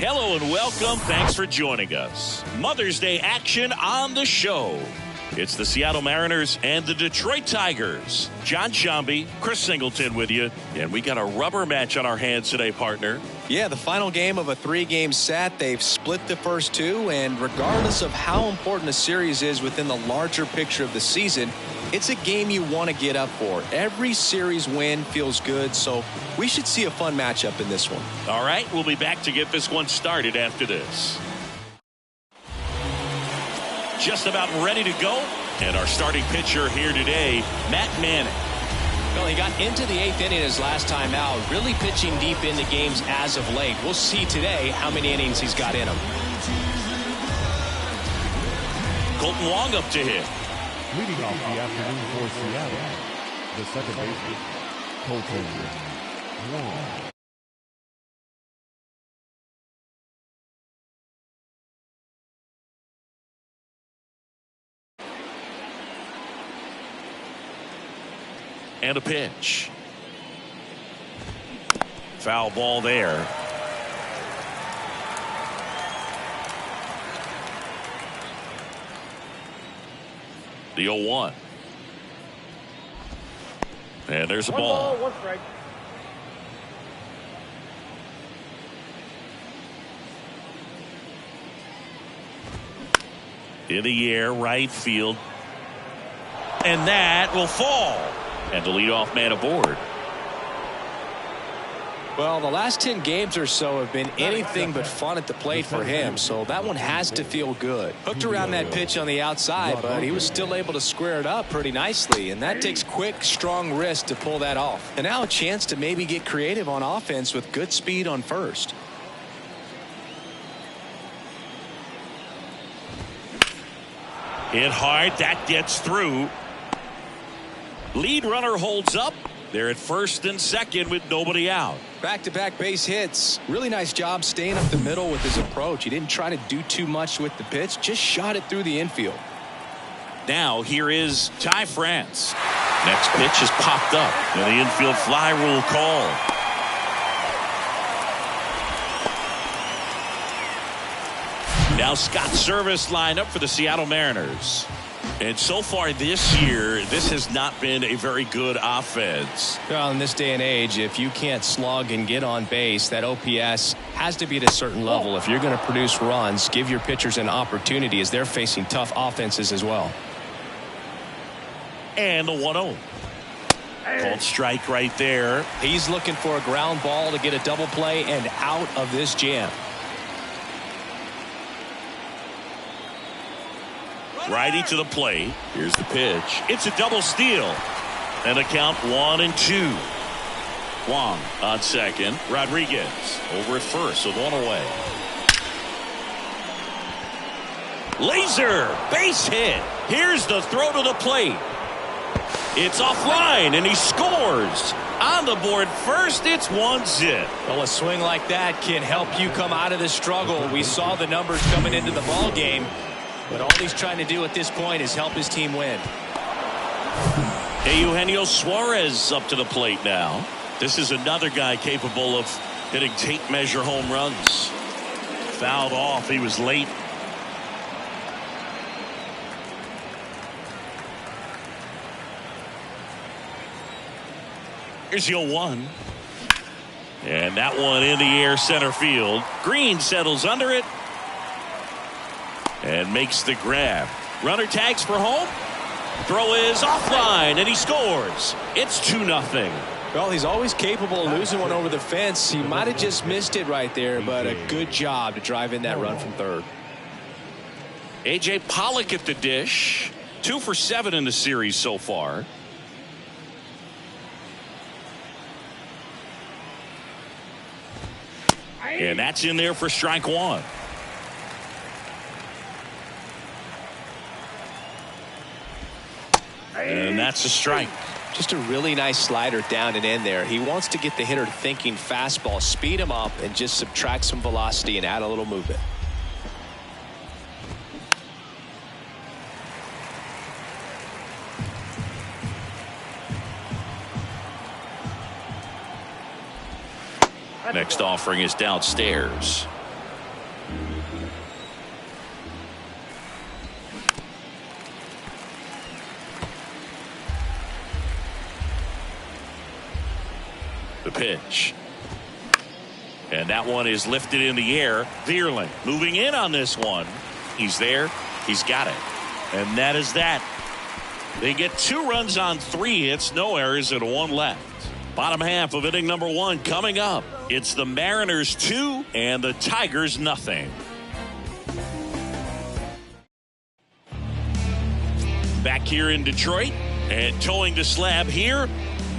Hello and welcome. Thanks for joining us. Mother's Day action on the show. It's the Seattle Mariners and the Detroit Tigers. John Sciambi, Chris Singleton with you. And we got a rubber match on our hands today, partner. Yeah, the final game of a 3-game set. They've split the first two, and regardless of how important a series is within the larger picture of the season, it's a game you want to get up for. Every series win feels good, so we should see a fun matchup in this one. All right, we'll be back to get this one started after this. Just about ready to go. And our starting pitcher here today, Matt Manning. Well, he got into the 8th inning his last time out, really pitching deep into games as of late. We'll see today how many innings he's got in him. Colton Wong up to hit. Leading off the afternoon for Seattle, the second baseman, Colton Wong. And a pitch. Foul ball there. The 0-1. And there's a ball. One strike. In the air, right field. And that will fall. And the leadoff man aboard. Well, the last 10 games or so have been anything but fun at the plate for him, so that one has to feel good. Hooked around that pitch on the outside, but he was still able to square it up pretty nicely, and that takes quick, strong wrist to pull that off. And now a chance to maybe get creative on offense with good speed on first. Hit hard. That gets through. Lead runner holds up. They're at first and second with nobody out. Back-to-back base hits. Really nice job staying up the middle with his approach. He didn't try to do too much with the pitch, just shot it through the infield. Now here is Ty France. Next pitch is popped up, and the infield fly rule call. Now Scott Service lined up for the Seattle Mariners. And so far this year, this has not been a very good offense. Well, in this day and age, if you can't slug and get on base, that OPS has to be at a certain level. If you're going to produce runs, give your pitchers an opportunity as they're facing tough offenses as well. And the 1-0. Called strike right there. He's looking for a ground ball to get a double play and out of this jam. Righty to the plate. Here's the pitch. It's a double steal. And a count 1-2. Wong on second. Rodriguez over at first with one away. Laser base hit. Here's the throw to the plate. It's offline and he scores. On the board first, it's 1-0. Well, a swing like that can help you come out of the struggle. We saw the numbers coming into the ball game. But all he's trying to do at this point is help his team win. Hey, Eugenio Suarez up to the plate now. This is another guy capable of hitting tape measure home runs. Fouled off. He was late. Here's the 0-1. And that one in the air center field. Green settles under it. And makes the grab. Runner tags for home. Throw is offline, and he scores. It's 2-0. Well, he's always capable of losing one over the fence. He might have just missed it right there, but a good job to drive in that run from third. A.J. Pollock at the dish. 2 for 7 in the series so far. And that's in there for strike 1. And that's a strike. Just a really nice slider down and in there. He wants to get the hitter thinking fastball, speed him up, and just subtract some velocity and add a little movement. Next offering is downstairs. The pitch. And that one is lifted in the air. Vierling moving in on this one. He's there. He's got it. And that is that. They get 2 runs on 3 hits, no errors, and 1 left. Bottom half of inning number 1 coming up. It's the Mariners 2 and the Tigers nothing. Back here in Detroit and towing the slab here,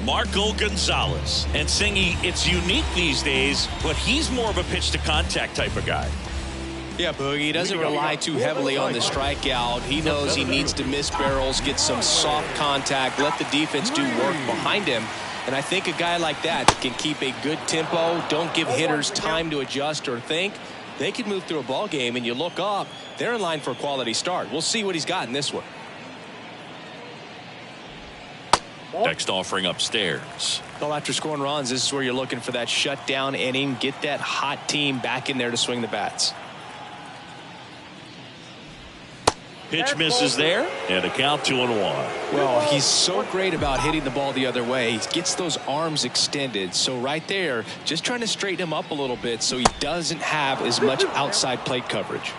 Marco Gonzalez. And Singy, it's unique these days, but he's more of a pitch to contact type of guy. Yeah, Boogie, he doesn't rely too heavily on the strikeout. He knows he needs to miss barrels, get some soft contact, let the defense do work behind him. And I think a guy like that can keep a good tempo, don't give hitters time to adjust or think. They can move through a ball game, and you look up, they're in line for a quality start. We'll see what he's got in this one. Next offering upstairs. Well, after scoring runs, this is where you're looking for that shutdown inning. Get that hot team back in there to swing the bats. Pitch misses there, and a count 2-1. Well, he's so great about hitting the ball the other way. He gets those arms extended. So right there, just trying to straighten him up a little bit so he doesn't have as much outside plate coverage.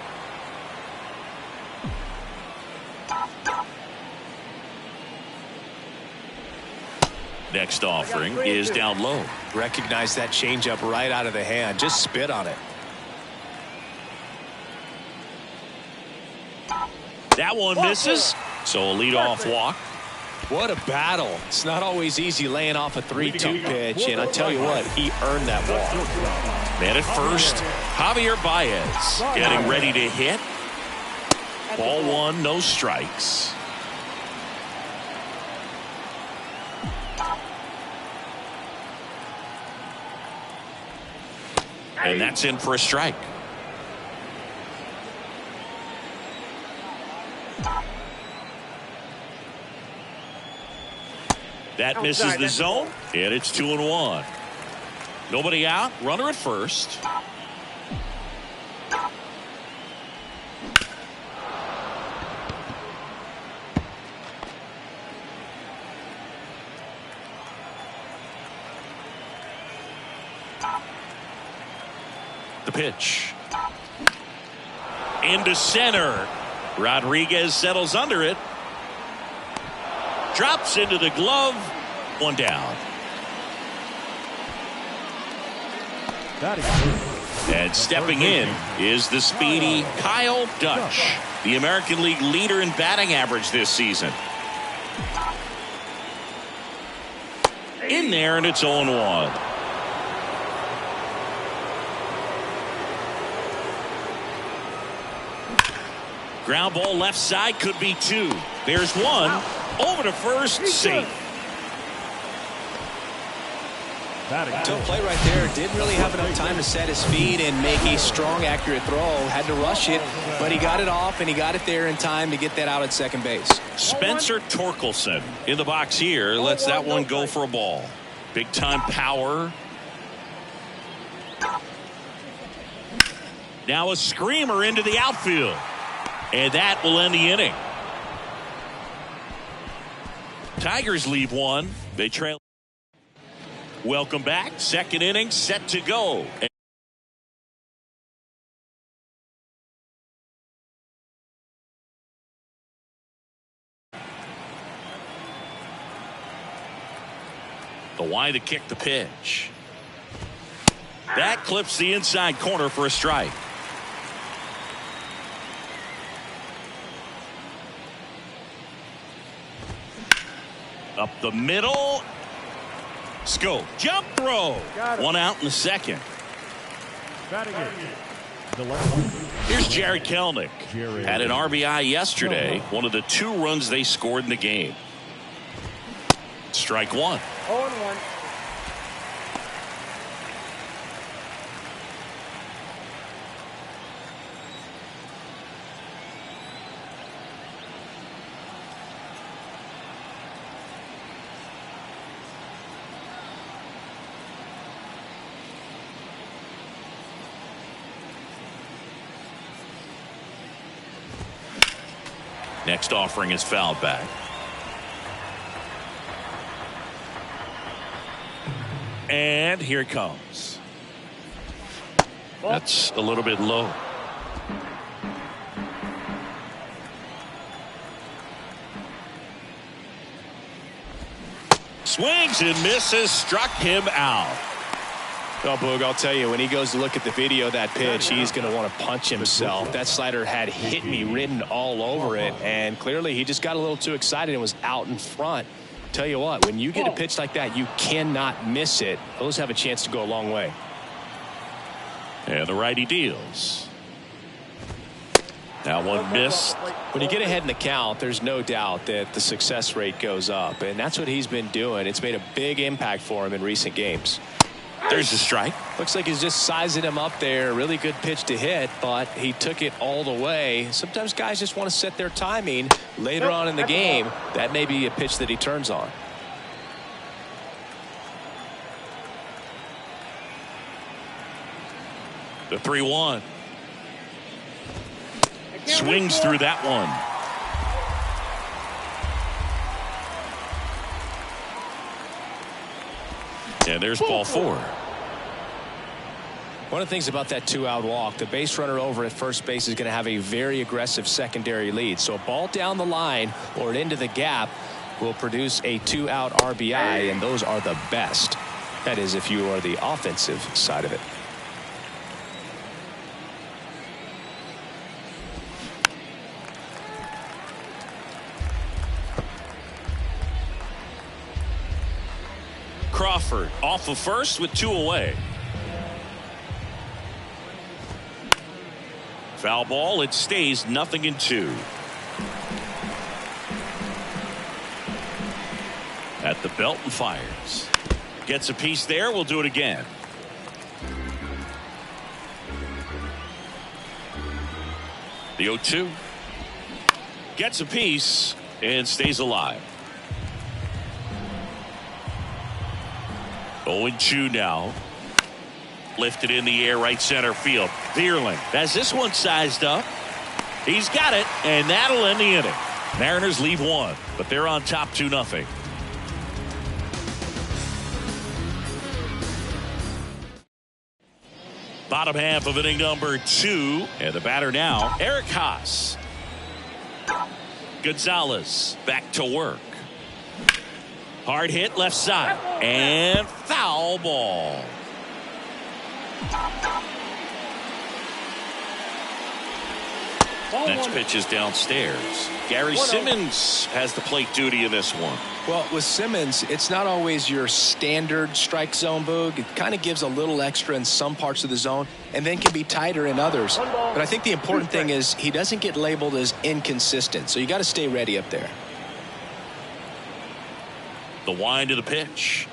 Next offering is down low. Recognize that changeup right out of the hand. Just spit on it. That one misses. So a leadoff walk. What a battle. It's not always easy laying off a 3-2 pitch. And I tell you what, he earned that walk. Man at first, Javier Baez getting ready to hit. Ball 1, no strikes. And that's in for a strike. That misses the zone, and it's 2-1. Nobody out, runner at first. The pitch. Into center. Rodriguez settles under it. Drops into the glove. 1 down. And stepping in is the speedy Kyle Dutch, the American League leader in batting average this season. In there, and it's 0-1. Ground ball left side, could be 2. There's 1. Over to first, safe. Tough play right there. Didn't really have enough time to set his feet and make a strong, accurate throw. Had to rush it, but he got it off, and he got it there in time to get that out at second base. Spencer Torkelson in the box here. Lets that one go for a ball. Big time power. Now a screamer into the outfield. And that will end the inning. Tigers leave 1. They trail. Welcome back. Second inning set to go. The Y to kick the pitch. That clips the inside corner for a strike. Up the middle. Scope. Jump throw. 1 out in the second. Here's Jared Kelenic. Had an RBI yesterday. One of the 2 runs they scored in the game. Strike 1. 0-1. Next offering is fouled back. And here it comes. That's a little bit low. Swings and misses, struck him out. Oh, Boog, I'll tell you, when he goes to look at the video of that pitch, he's going to want to punch himself. That slider had hit me written all over it, and clearly he just got a little too excited and was out in front. Tell you what, when you get a pitch like that, you cannot miss it. Those have a chance to go a long way. And the righty deals. That one missed. When you get ahead in the count, there's no doubt that the success rate goes up, and that's what he's been doing. It's made a big impact for him in recent games. There's a strike. Looks like he's just sizing him up there. Really good pitch to hit, but he took it all the way. Sometimes guys just want to set their timing later on in the game. That may be a pitch that he turns on. The 3-1. Swings through that one. And there's ball 4. One of the things about that 2-out walk, the base runner over at first base is going to have a very aggressive secondary lead. So a ball down the line or into the gap will produce a 2-out RBI, and those are the best. That is, if you are the offensive side of it. Crawford off of first with 2 away. Foul ball. It stays 0-2. At the belt and fires. Gets a piece there. We'll do it again. The 0-2. Gets a piece and stays alive. 0-2 now. Lifted in the air, right center field. Vierling has this one sized up. He's got it, and that'll end the inning. Mariners leave 1, but they're on top 2-0. Bottom half of inning number 2, and the batter now, Eric Haas. Gonzalez back to work. Hard hit left side, and foul ball. Next pitch is downstairs. Gary Simmons has the plate duty in this one. Well, with Simmons, it's not always your standard strike zone, Boog. It kind of gives a little extra in some parts of the zone and then can be tighter in others. But I think the important thing is he doesn't get labeled as inconsistent, so you got to stay ready up there. The wind of the pitch.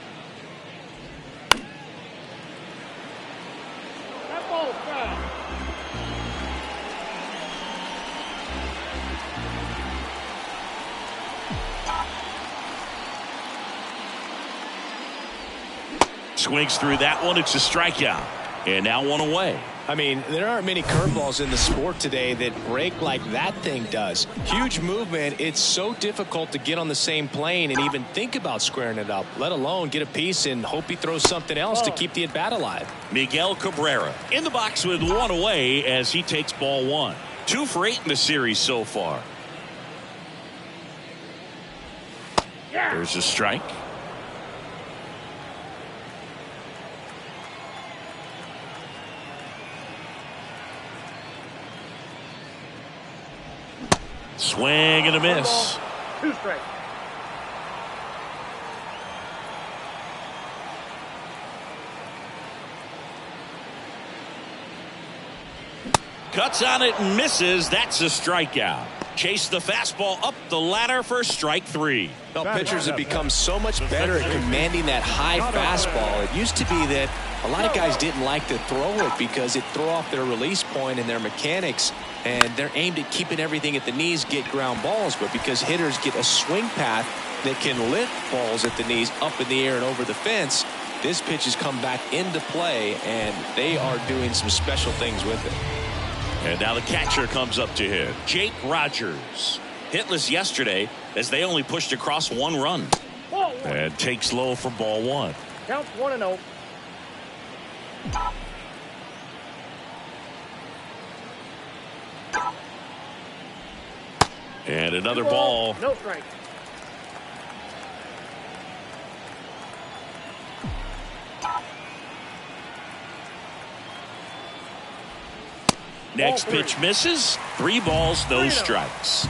Swings through that one. It's a strikeout. And now 1 away. I mean, there aren't many curveballs in the sport today that break like that thing does. Huge movement. It's so difficult to get on the same plane and even think about squaring it up, let alone get a piece and hope he throws something else to keep the at-bat alive. Miguel Cabrera in the box with 1 away as he takes ball 1. 2 for 8 in the series so far. There's a strike. Swing and a miss. 2 strikes. Cuts on it and misses. That's a strikeout. Chase the fastball up the ladder for strike 3. Well, pitchers have become so much better at commanding that high fastball. It used to be that a lot of guys didn't like to throw it because it threw off their release point and their mechanics, and they're aimed at keeping everything at the knees, get ground balls. But because hitters get a swing path that can lift balls at the knees up in the air and over the fence, this pitch has come back into play, and they are doing some special things with it. And now the catcher comes up to hit. Jake Rogers. Hitless yesterday as they only pushed across 1 run. And takes low for ball 1. Count 1-0. And another ball. No strike. Next pitch misses. 3 balls, no strikes.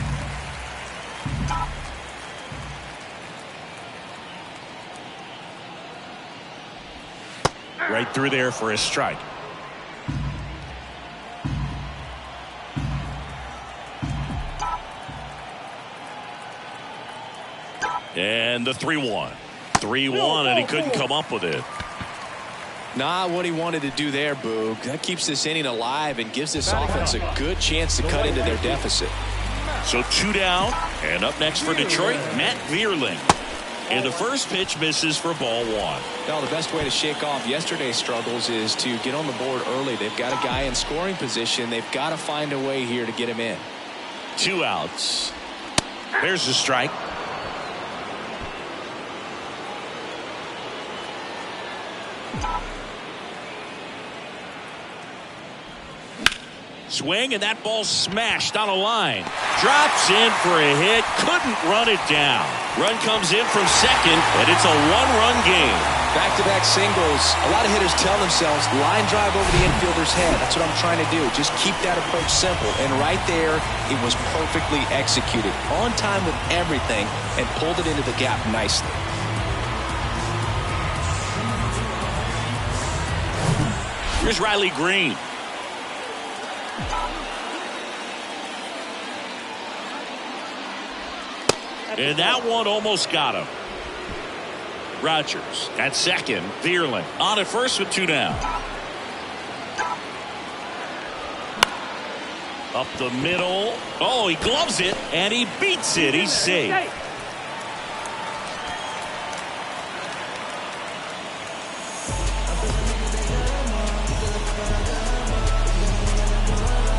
Right through there for a strike. And the 3-1. 3-1, and he couldn't come up with it. Not what he wanted to do there, Boog. That keeps this inning alive and gives this offense a good chance to cut into their deficit. So 2 down, and up next for Detroit, Matt Vierling. And the first pitch misses for ball 1. Well, the best way to shake off yesterday's struggles is to get on the board early. They've got a guy in scoring position. They've got to find a way here to get him in. 2 outs. There's the strike. Swing, and that ball smashed on a line. Drops in for a hit. Couldn't run it down. Run comes in from second, and it's a 1-run game. Back-to-back singles. A lot of hitters tell themselves, line drive over the infielder's head. That's what I'm trying to do. Just keep that approach simple. And right there, it was perfectly executed. On time with everything, and pulled it into the gap nicely. Here's Riley Green. And that one almost got him. Rogers at second. Vierling on at first with 2 down. Up the middle. Oh, he gloves it, and he beats it. He's safe.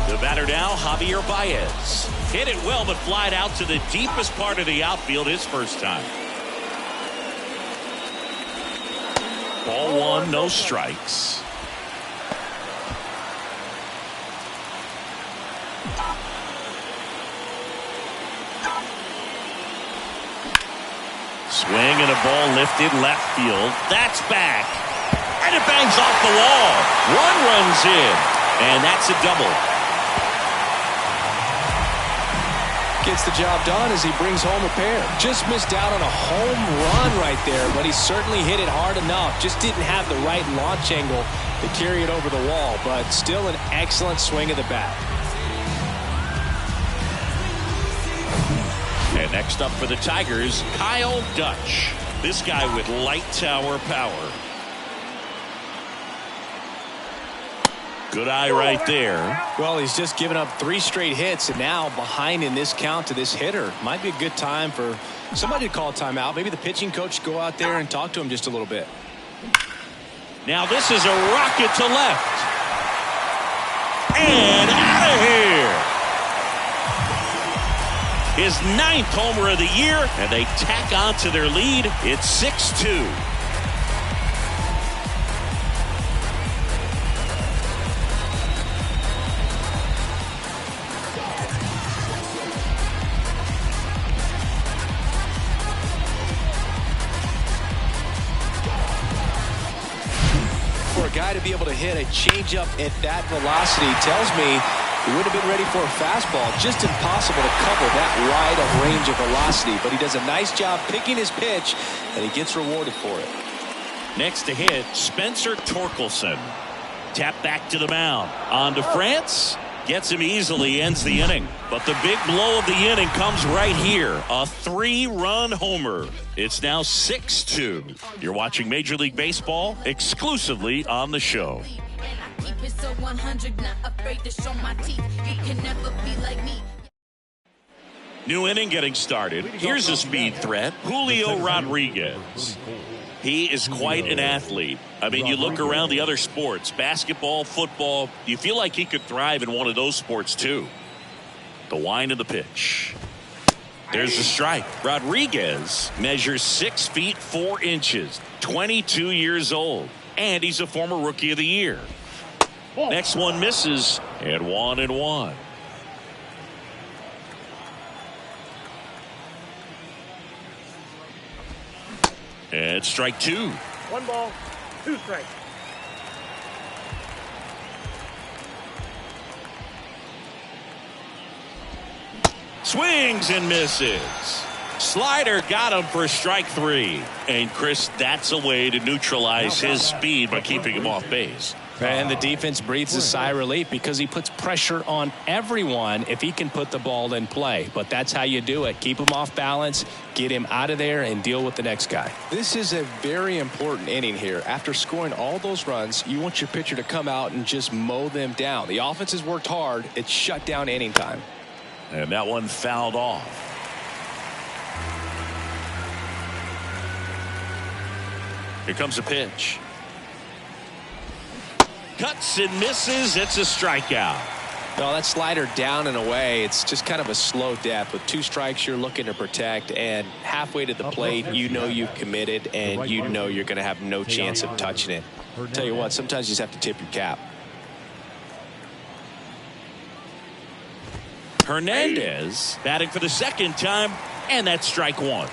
The batter now, Javier Baez. Hit it well, but flied out to the deepest part of the outfield his first time. Ball 1, no strikes. Swing and a ball lifted left field. That's back. And it bangs off the wall. 1 runs in. And that's a double. Gets the job done as he brings home a pair. Just missed out on a home run right there, but he certainly hit it hard enough. Just didn't have the right launch angle to carry it over the wall, but still an excellent swing of the bat. And next up for the Tigers, Kyle Dutch. This guy with light tower power. Good eye right there. Well, he's just given up 3 straight hits, and now behind in this count to this hitter. Might be a good time for somebody to call a timeout. Maybe the pitching coach go out there and talk to him just a little bit. Now this is a rocket to left. And out of here. His 9th homer of the year, and they tack on to their lead. It's 6-2. Guy to be able to hit a changeup at that velocity tells me he would have been ready for a fastball. Just impossible to cover that wide of range of velocity, but he does a nice job picking his pitch, and he gets rewarded for it. Next to hit, Spencer Torkelson. Tap back to the mound. On to France. Gets him easily, ends the inning. But the big blow of the inning comes right here. A 3-run homer. It's now 6-2. You're watching Major League Baseball exclusively on the show. New inning getting started. Here's a speed threat. Julio Rodriguez. He is quite an athlete. I mean, you look around the other sports, basketball, football, you feel like he could thrive in one of those sports too. The wind of the pitch. There's the strike. Rodriguez measures 6 feet 4 inches, 22 years old, and he's a former Rookie of the Year. Next one misses, and 1-1. And strike 2. 1 ball, 2 strikes. Swings and misses. Slider got him for strike 3. And Chris, that's a way to neutralize his speed by keeping him off base. And the defense breathes a sigh of relief because he puts pressure on everyone if he can put the ball in play. But that's how you do it. Keep him off balance, get him out of there, and deal with the next guy. This is a very important inning here. After scoring all those runs, you want your pitcher to come out and just mow them down. The offense has worked hard. It's shut down inning time. And that one fouled off. Here comes a pitch. Cuts and misses. It's a strikeout. No, that slider down and away. It's just kind of a slow death. With 2 strikes, you're looking to protect, and halfway to the plate, you know you've committed, and you know you're going to have no chance of touching it. Tell you what, sometimes you just have to tip your cap. Hernandez batting for the 2nd time, and that's strike 1.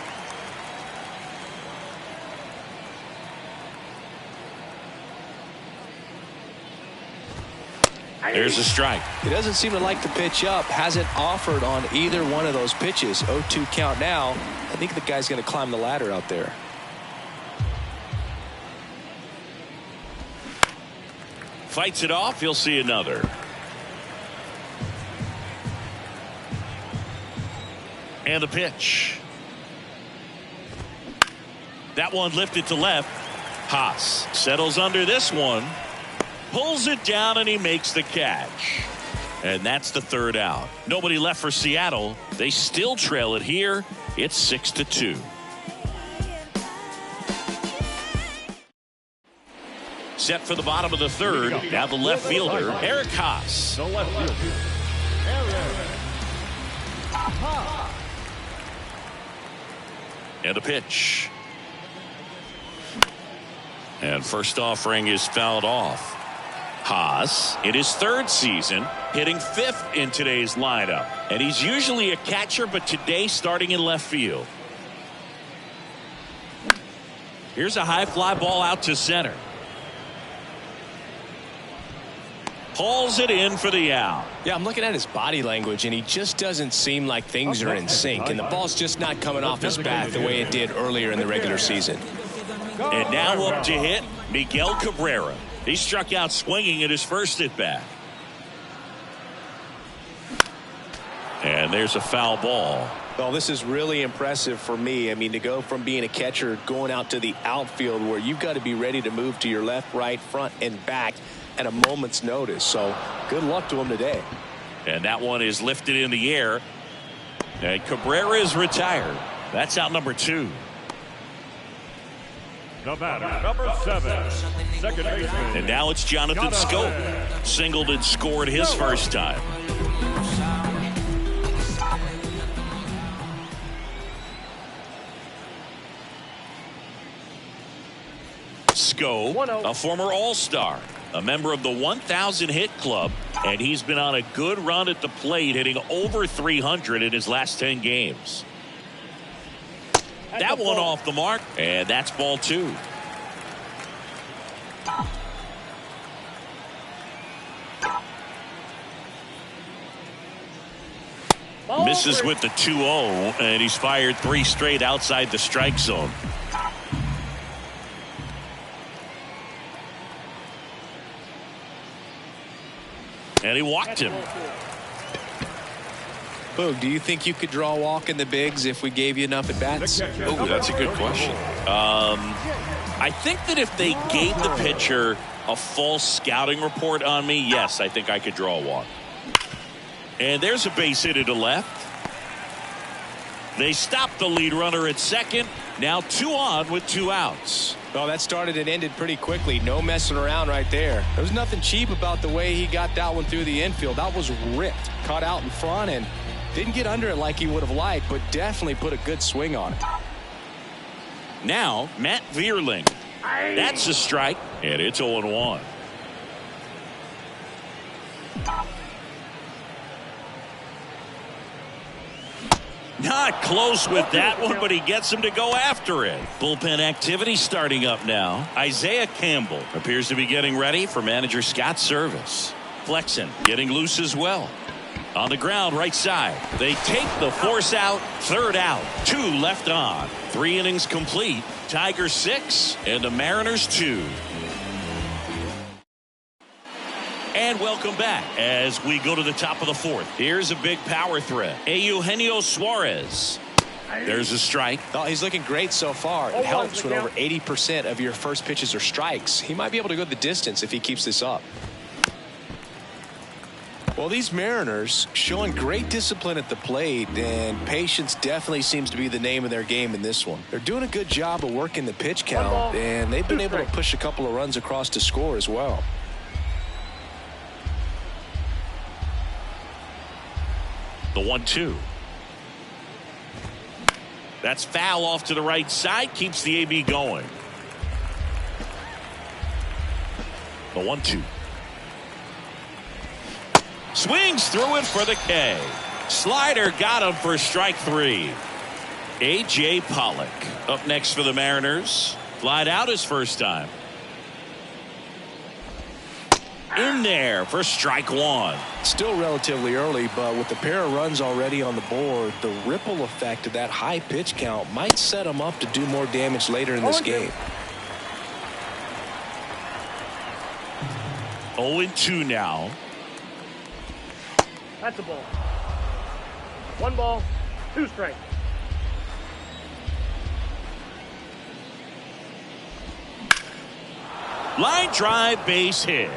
There's a strike. He doesn't seem to like the pitch up. Hasn't offered on either one of those pitches. 0-2 count now. I think the guy's going to climb the ladder out there. Fights it off. He'll see another. And the pitch. That one lifted to left. Haas settles under this one. Pulls it down, and he makes the catch. And that's the 3rd out. Nobody left for Seattle. They still trail it here. It's 6-2. Set for the bottom of the 3rd. Now the left fielder, Eric Haas. The left fielder, Eric Haas. And a pitch. And first offering is fouled off. Haas, in his 3rd season, hitting 5th in today's lineup. And he's usually a catcher, but today starting in left field. Here's a high fly ball out to center. Hauls it in for the out. Yeah, I'm looking at his body language, and he just doesn't seem like things are in sync. And the ball's just not coming off his bat the way it did earlier in the regular season. And now up to hit Miguel Cabrera. He struck out swinging at his first at bat. And there's a foul ball. Well, this is really impressive for me. I mean, to go from being a catcher going out to the outfield where you've got to be ready to move to your left, right, front, and back at a moment's notice. So good luck to him today. And that one is lifted in the air. And Cabrera is retired. That's out number 2. The batter, number 7, second baseman. And now it's Jonathan Schoop. Singled and scored his first time. Schoop, a former All-Star, a member of the 1,000 hit club, and he's been on a good run at the plate, hitting over 300 in his last 10 games. That one off the mark, and that's ball 2. Misses with the 2-0, and he's fired 3 straight outside the strike zone. And he walked him. Boog, do you think you could draw a walk in the bigs if we gave you enough at bats? Oh, that's a good question. I think that if they gave the pitcher a false scouting report on me, yes, I think I could draw a walk. And there's a base hit to left. They stopped the lead runner at second. Now 2 on with 2 outs. Well, that started and ended pretty quickly. No messing around right there. There was nothing cheap about the way he got that one through the infield. That was ripped. Caught out in front, and Didn't get under it like he would have liked, but definitely put a good swing on it. Now, Matt Vierling. That's a strike, and it's 0-1. Not close with that one, but he gets him to go after it. Bullpen activity starting up now. Isaiah Campbell appears to be getting ready for manager Scott's service. Flexen getting loose as well. On the ground, right side. They take the force out. Third out. 2 left on. 3 innings complete. Tigers 6 and the Mariners 2. And welcome back as we go to the top of the 4th. Here's a big power threat. Eugenio Suarez. There's a strike. Oh, he's looking great so far. It helps when over 80% of your first pitches are strikes. He might be able to go the distance if he keeps this up. Well, these Mariners showing great discipline at the plate, and patience definitely seems to be the name of their game in this one. They're doing a good job of working the pitch count, and they've been able to push a couple of runs across to score as well. The 1-2. That's foul off to the right side. Keeps the AB going. The 1-2. Swings through it for the K. Slider got him for strike 3. A.J. Pollock up next for the Mariners. Flied out his first time. In there for strike 1. Still relatively early, but with the pair of runs already on the board, the ripple effect of that high pitch count might set him up to do more damage later in this game. 0-2 now. That's a ball. 1 ball, 2 strikes. Line drive, base hit.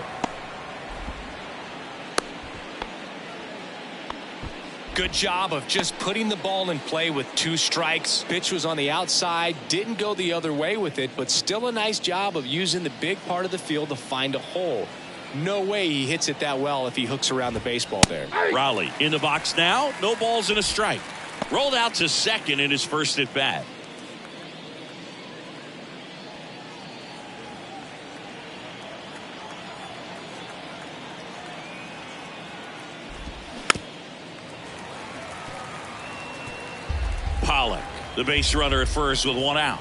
Good job of just putting the ball in play with 2 strikes. Pitch was on the outside, didn't go the other way with it, but still a nice job of using the big part of the field to find a hole. No way he hits it that well if he hooks around the baseball there. Raleigh in the box now. No balls and a strike. Rolled out to second in his first at bat. Pollock, the base runner at first with 1 out.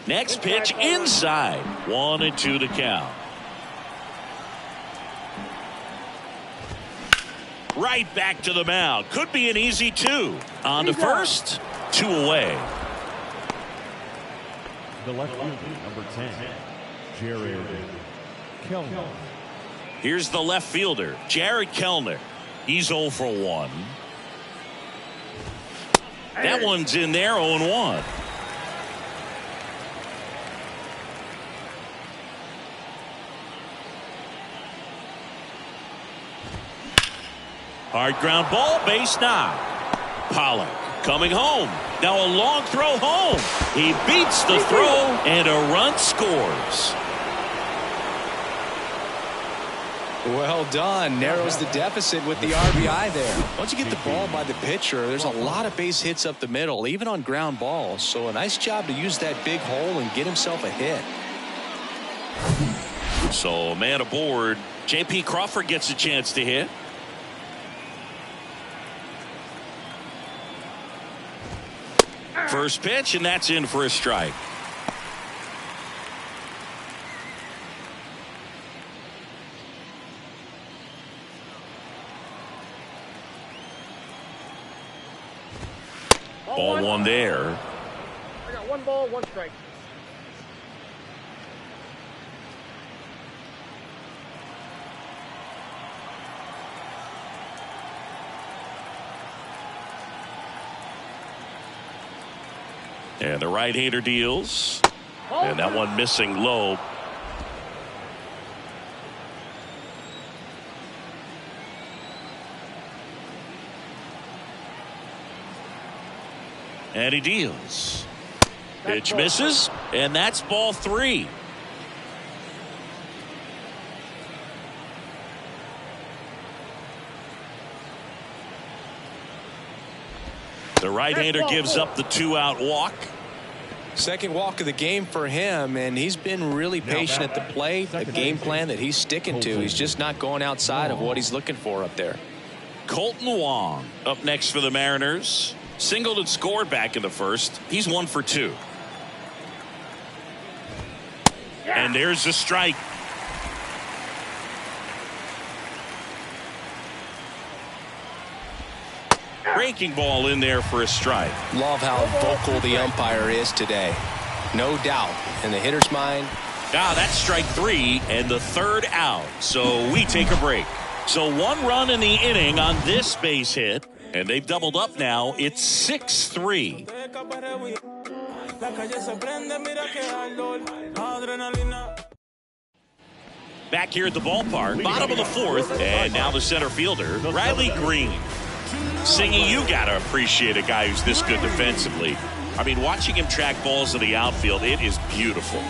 Next pitch inside. 1-2 to count. Right back to the mound. Could be an easy 2. On to first. 2 away. The left fielder, number 10, Jared Kellner. Here's the left fielder, Jared Kellner. He's 0 for 1. That one's in there, 0-1. Hard ground ball, base knock. Pollock coming home. Now a long throw home. He beats the throw and a run scores. Well done. Narrows the deficit with the RBI there. Once you get the ball by the pitcher, there's a lot of base hits up the middle, even on ground balls. So a nice job to use that big hole and get himself a hit. So man aboard. J.P. Crawford gets a chance to hit. First pitch, and that's in for a strike. Ball 1 there. I got 1 ball, 1 strike. And the right-hander deals. And that one missing low. And he deals. Pitch misses, and that's ball 3. The right-hander gives up the 2-out walk. Second walk of the game for him, and he's been really patient at the plate. A game plan that he's sticking to. He's just not going outside of what he's looking for up there. Colton Wong up next for the Mariners. Singleton scored back in the first. He's 1 for 2. And there's the strike. Breaking ball in there for a strike. Love how vocal the umpire is today. No doubt in the hitter's mind. Now that's strike 3 and the 3rd out. So we take a break. So 1 run in the inning on this base hit. And they've doubled up now. It's 6-3. Back here at the ballpark, bottom of the 4th, and now the center fielder, Riley Green. Singy, you got to appreciate a guy who's this good defensively. I mean, watching him track balls in the outfield, it is beautiful.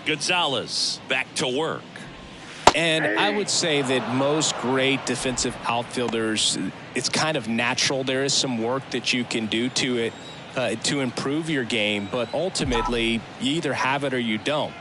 Gonzalez back to work. And I would say that most great defensive outfielders, it's kind of natural. There is some work that you can do to it to improve your game, but ultimately you either have it or you don't.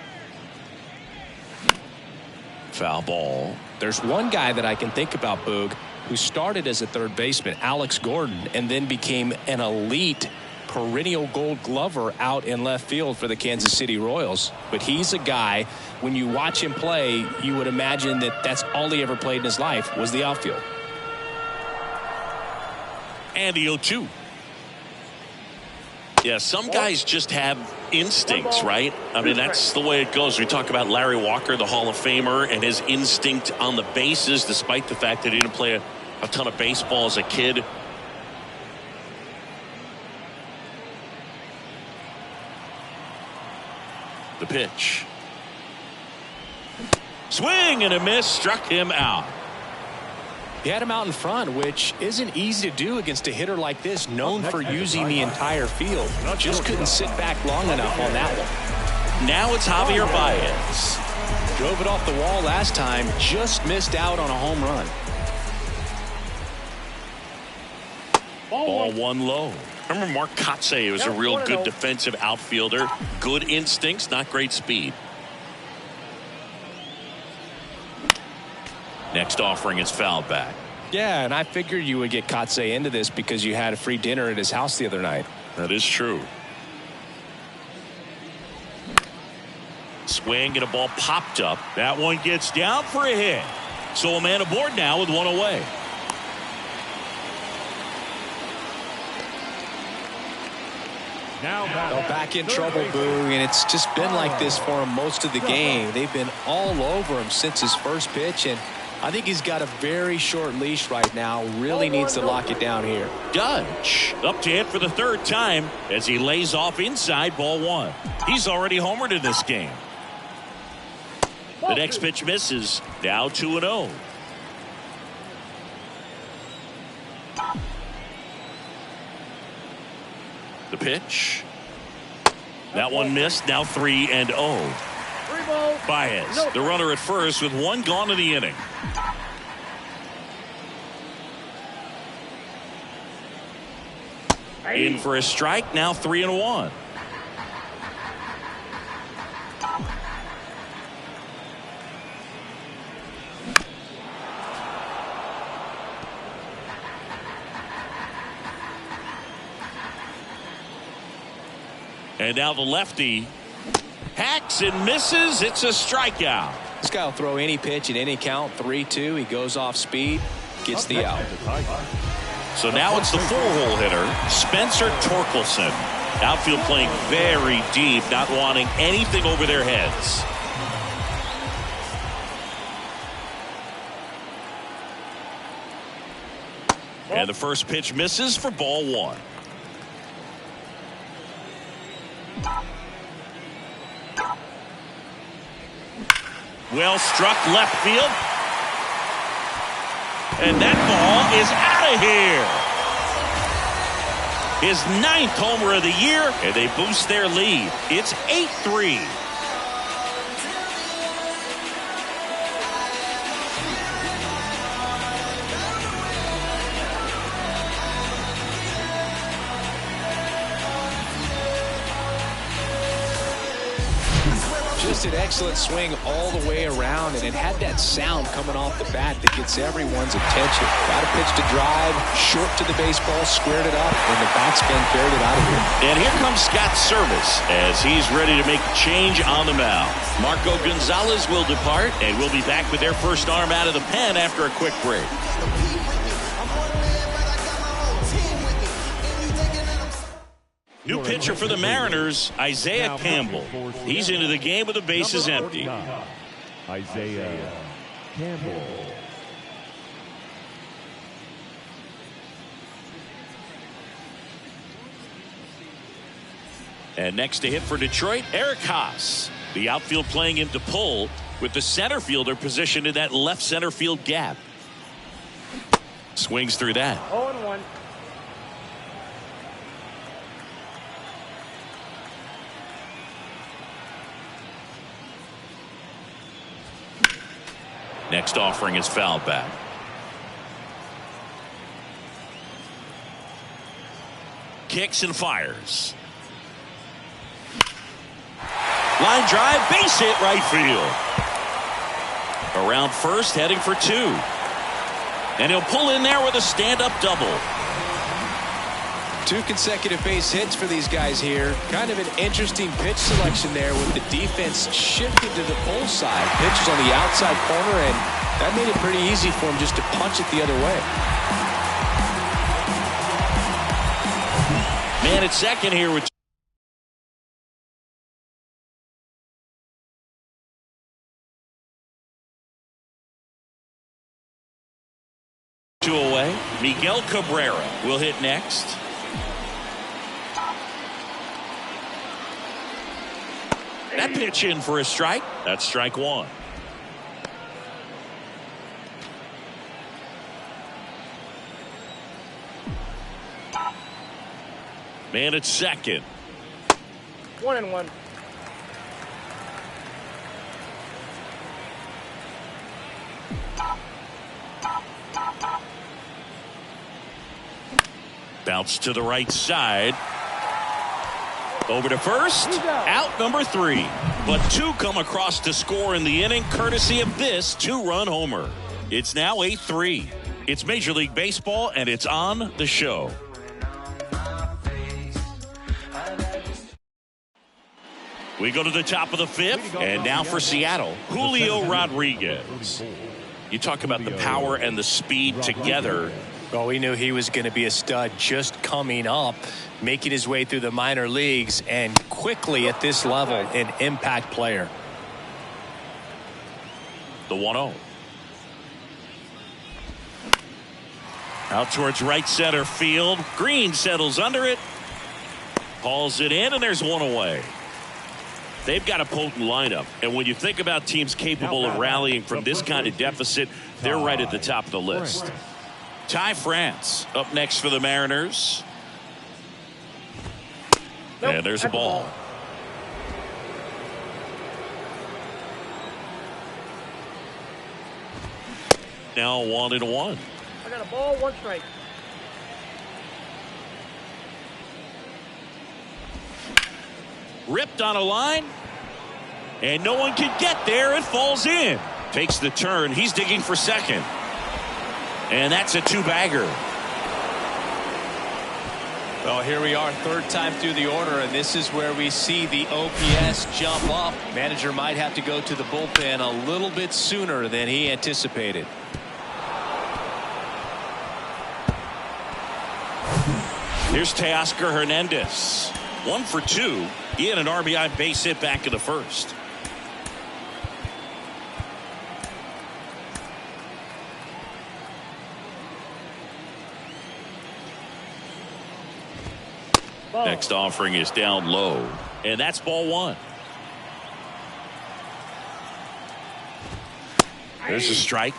Foul ball. There's one guy that I can think about, Boog, who started as a third baseman, Alex Gordon, and then became an elite perennial Gold Glover out in left field for the Kansas City Royals. But he's a guy, when you watch him play, you would imagine that that's all he ever played in his life was the outfield. And the 0-2. Yeah, some guys just have instincts, right? I mean, that's the way it goes. We talk about Larry Walker, the Hall of Famer, and his instinct on the bases, despite the fact that he didn't play a ton of baseball as a kid. The pitch. Swing and a miss, struck him out. He had him out in front, which isn't easy to do against a hitter like this, known for using the entire field. Just couldn't sit back long enough on that one. Now it's Javier Baez. Drove it off the wall last time, just missed out on a home run. Ball one low. Remember Mark Kotsay was a real good defensive outfielder. Good instincts, not great speed. Next offering is fouled back. Yeah, and I figured you would get Kotsay into this because you had a free dinner at his house the other night. That is true. Swing and a ball popped up. That one gets down for a hit. So a man aboard now with one away. Now Back in trouble, Boog, and it's just been like this for him most of the game. They've been all over him since his first pitch, and I think he's got a very short leash right now. Really needs to lock it down here. Judge up to hit for the third time as he lays off inside, ball one. He's already homered in this game. The next pitch misses. Now 2-0. The pitch. That one missed. Now 3-0. Baez, the runner at first with one gone in the inning. In for a strike. Now 3-1. And now the lefty hacks and misses. It's a strikeout. This guy will throw any pitch at any count. 3-2. He goes off speed, gets the out. So now it's the four-hole hitter, Spencer Torkelson. Outfield playing very deep, not wanting anything over their heads. And the first pitch misses for ball one. Well struck left field. And that ball is out of here. His 9th homer of the year, and they boost their lead. It's 8-3. Just an excellent swing all the way around, and it had that sound coming off the bat that gets everyone's attention. Got a pitch to drive, short to the baseball, squared it up, and the backspin carried it out of here. And here comes Scott Service as he's ready to make a change on the mound. Marco Gonzalez will depart, and we'll be back with their first arm out of the pen after a quick break. New pitcher for the Mariners, Isaiah Campbell. He's into the game with the bases empty. Isaiah Campbell. And next to hit for Detroit, Eric Haas. The outfield playing him to pull with the center fielder positioned in that left center field gap. Swings through that. 0-1. Next offering is fouled back. Kicks and fires. Line drive, base hit, right field. Around first, heading for 2. And he'll pull in there with a stand-up double. 2 consecutive base hits for these guys here. Kind of an interesting pitch selection there with the defense shifting to the pull side. Pitches on the outside corner, and that made it pretty easy for him just to punch it the other way. Man at second here with two away. Miguel Cabrera will hit next. That pitch in for a strike. That's strike 1. Man at second. 1-1. Bounce to the right side. Over to first. Out number 3. But 2 come across to score in the inning courtesy of this 2-run homer. It's now 8-3. It's Major League Baseball and it's on the show. We go to the top of the 5th, and now for Seattle, Julio Rodriguez. You talk about the power and the speed together. Well, we knew he was going to be a stud just coming up, making his way through the minor leagues, and quickly at this level, an impact player. The 1-0. Out towards right center field. Green settles under it. Hauls it in, and there's 1 away. They've got a potent lineup, and when you think about teams capable of rallying from this kind of deficit, they're right at the top of the list. Ty France up next for the Mariners. And there's a ball. Now 1-1. I got a ball, 1 strike. Ripped on a line, and no one can get there. It falls in. Takes the turn. He's digging for second. And that's a 2-bagger. Well, here we are, 3rd time through the order, and this is where we see the OPS jump up. Manager might have to go to the bullpen a little bit sooner than he anticipated. Here's Teoscar Hernandez. 1 for 2. He had an RBI base hit back in the first. Ball. Next offering is down low, and that's ball 1. There's a strike.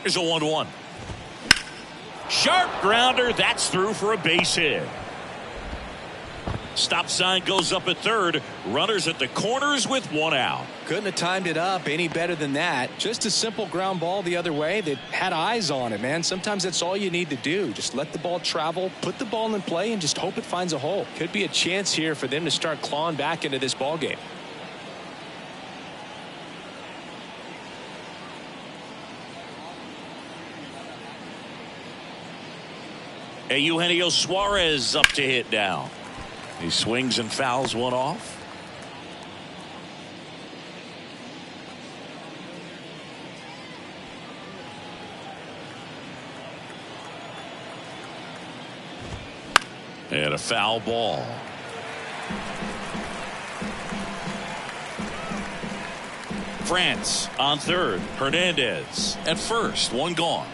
There's a 1-1. Sharp grounder. That's through for a base hit. Stop sign goes up at third. Runners at the corners with 1 out. Couldn't have timed it up any better than that. Just a simple ground ball the other way that had eyes on it, man. Sometimes that's all you need to do. Just let the ball travel, put the ball in play, and just hope it finds a hole. Could be a chance here for them to start clawing back into this ball game. Eugenio Suarez up to hit now. He swings and fouls 1 off. And a foul ball. France on third. Hernandez at first. 1 gone.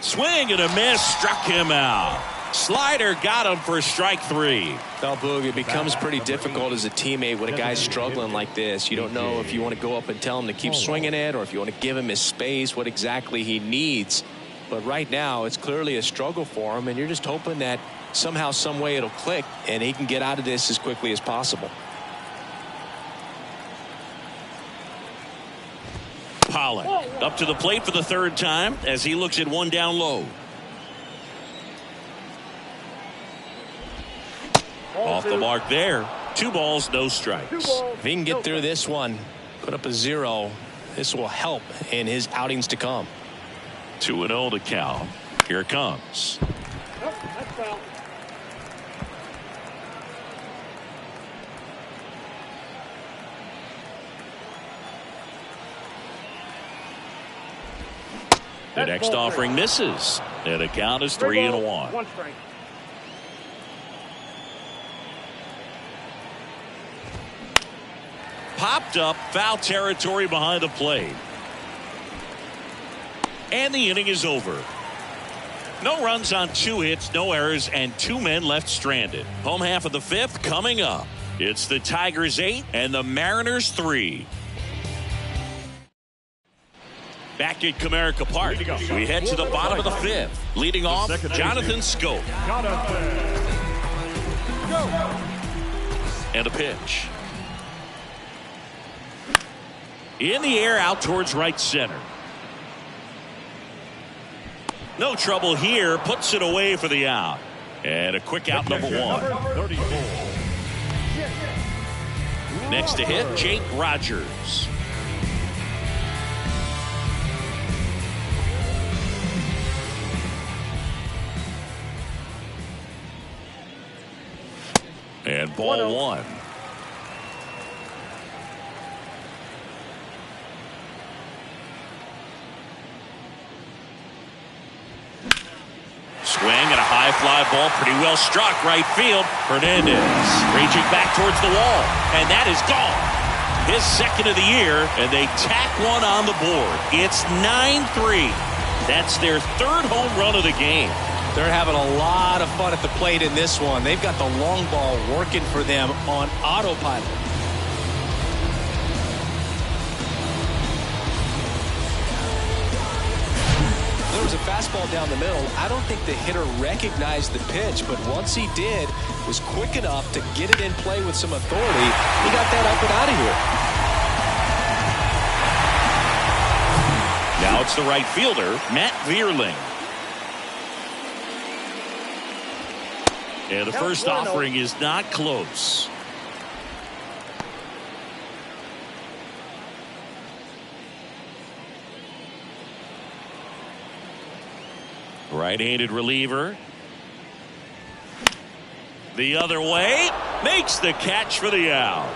Swing and a miss, struck him out. Slider got him for strike 3. Well, Boog, it becomes pretty difficult as a teammate when a guy's struggling like this. You don't know if you want to go up and tell him to keep swinging it or if you want to give him his space, what exactly he needs. But right now, it's clearly a struggle for him, and you're just hoping that somehow, some way it'll click, and he can get out of this as quickly as possible. Pollock up to the plate for the third time as he looks at one down low. Off the mark there. 2 balls, no strikes. If he can get through this one, put up a 0, this will help in his outings to come. 2-0 to Cal. Here it comes. That's foul. The next offering misses. And the count is 3-1. 1 strike. Popped up, foul territory behind the plate. And the inning is over. No runs on 2 hits, no errors, and 2 men left stranded. Home half of the 5th coming up. It's the Tigers 8 and the Mariners 3. Back at Comerica Park, we head to the bottom of the 5th. Leading off, Jonathan Schoop. And a pitch. In the air, out towards right center. No trouble here, puts it away for the out. And a quick out, number 1. Next to hit, Jake Rogers. And ball 1. Swing and a high fly ball, pretty well struck right field. Hernandez reaching back towards the wall, and that is gone. His 2nd of the year, and they tack one on the board. It's 9-3. That's their 3rd home run of the game. They're having a lot of fun at the plate in this one. They've got the long ball working for them on autopilot. There was a fastball down the middle. I don't think the hitter recognized the pitch, but once he did, was quick enough to get it in play with some authority. He got that up and out of here. Now it's the right fielder, Matt Vierling. And the first offering is not close. Right-handed reliever. The other way. Makes the catch for the out.